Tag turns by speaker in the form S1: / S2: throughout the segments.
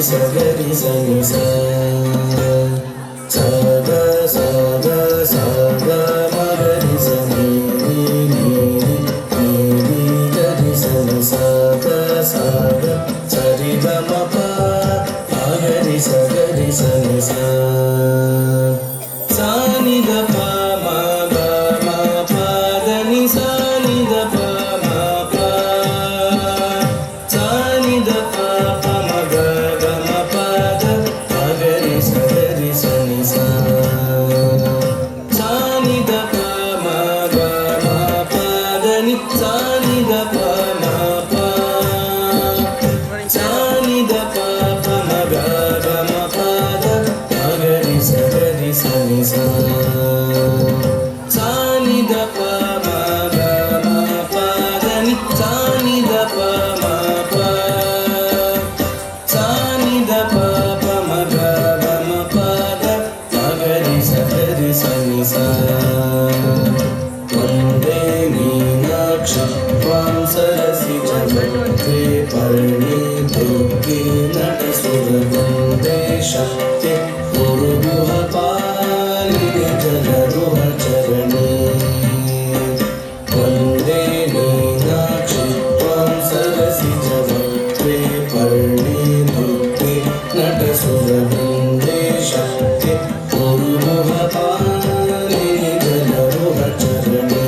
S1: ಸಗರಿ ಸನಿ ಸ ಸದ ಸದ ಸದ ಮಗರಿ ಸನಿ ನೀರಿ ನೀರಿ ಗರಿ ಸನಿ ಸದ ಸದ ಸರಿ ಗಮ ಪ ಮಗರಿ ಸಗರಿ ಸನಿ ಸ ಸಾನಿ ದ ಪ ಮ ಗ ಮ ಪ ದ ನಿ ಸಾನಿ ದ ಪ ಮ ಪ ಸಾನಿ ದ ಪ ಪ ಮ ಗ ಗ ಮ ಪ ದ ಮಗರಿ ಸಗರಿ ಸನಿ ಸ ಸಾನಿ ದ ಪ ಮ ಗ ಮ ಪ ದ ನಿ ಸಾನಿ ದ ಪ ಮ ಪ ಸಾನಿ ದ ಪ ಪ ಮ ಗ ಗ ಮ ಪ ದ ಮಗರಿ ಸಗರಿ ಸನಿ ಸ ಸಾನಿ ದ ಪ ಮ ಗ ಮ ಪ ದ ನಿ ಸಾನಿ ದ ಪ ಮ ಪ ಸಾನಿ ದ ಪ ಪ ಮ ಗ ಗ ಮ ಪ ದ ಮಗರಿ ಸಗರಿ ಸನಿ ಸ ವಂದೇ ಮೀನಾಕ್ಷಿ ತ್ವಾಂ ಸರಸಿಜಮುಖೇ ಪರಿಣಿತೋऽपि ನಟಸುರವೃಂದೇ ಶಕ್ತಿ ಗುರುಗುಹ ಪಾಲಿನಿ ಜಗರುಹ ಚರಣೇ ವಂದೇ ಮೀನಾಕ್ಷಿ ತ್ವಾಂ ಸರಸಿಜಮುಖೇ ಪರಿಣಿತೋऽपि ನಟಸುರವೃಂದೇ ಶಕ್ತಿ ಗುರುಗುಹ ಪಾಲಿನಿ ಜಗರುಹ ಚರಣೇ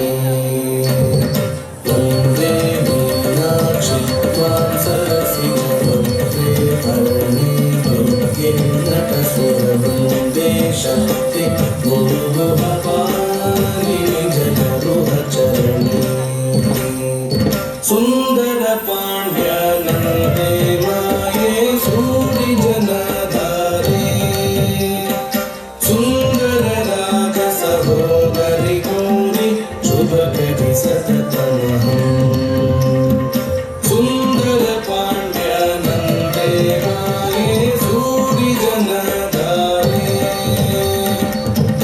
S1: ವಂದೇ ಮೀನಾಕ್ಷಿ ತ್ವಾಂ ಸರಸಿಜಮುಖೇ ಪರಿಣಿತೋऽपि ನಟಸುರವೃಂದೇ ಶಕ್ತಿ ಗುರುಗುಹ ಪಾಲಿನಿ ಜಗರುಹ ಚರಣೇ ಸುಂದರ ಪಾಂಡ್ಯ ನಂದೇ ಮಾಯೆ ಸೂರಿ ಜನಧಾರೆ ಸುಂದರ ರಾಗ ಸಹೋದರಿ ಗೌರಿ ಶುಭ ಕರಿ ಸತತಮಹಂ ಸುಂದರ ಪಾಂಡ್ಯ ನಂದೇ ಮಾಯೆ ಸೂರಿ ಜನಧಾರೆ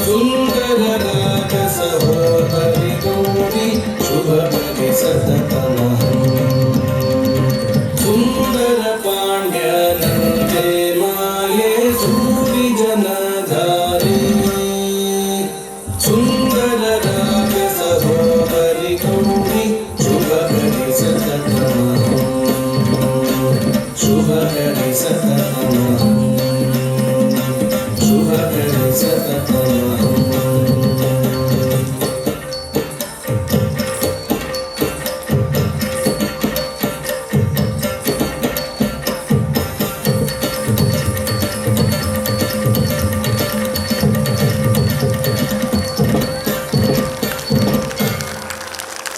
S1: ಸುಂದರ ರಾಗ ಸಹೋದರಿ ಗೌರಿ ಶುಭ ಕರಿ ಸತತಮಹಂ ಸುಂದರ ಪಾಂಡ್ಯ ನಂದೇ ಮಾಯೆ ಸೂರಿ ಜನಧಾರೆ ಸುಂದರ ರಾಗ ಸಹೋದರಿ ಗೌರಿ ಶುಭ ಕರಿ ಸತತಮಹಂ ಶುಭ ಕರಿ ಸತತಮಹಂ ಶುಭ ಕರಿ ಸತತಮಹಂ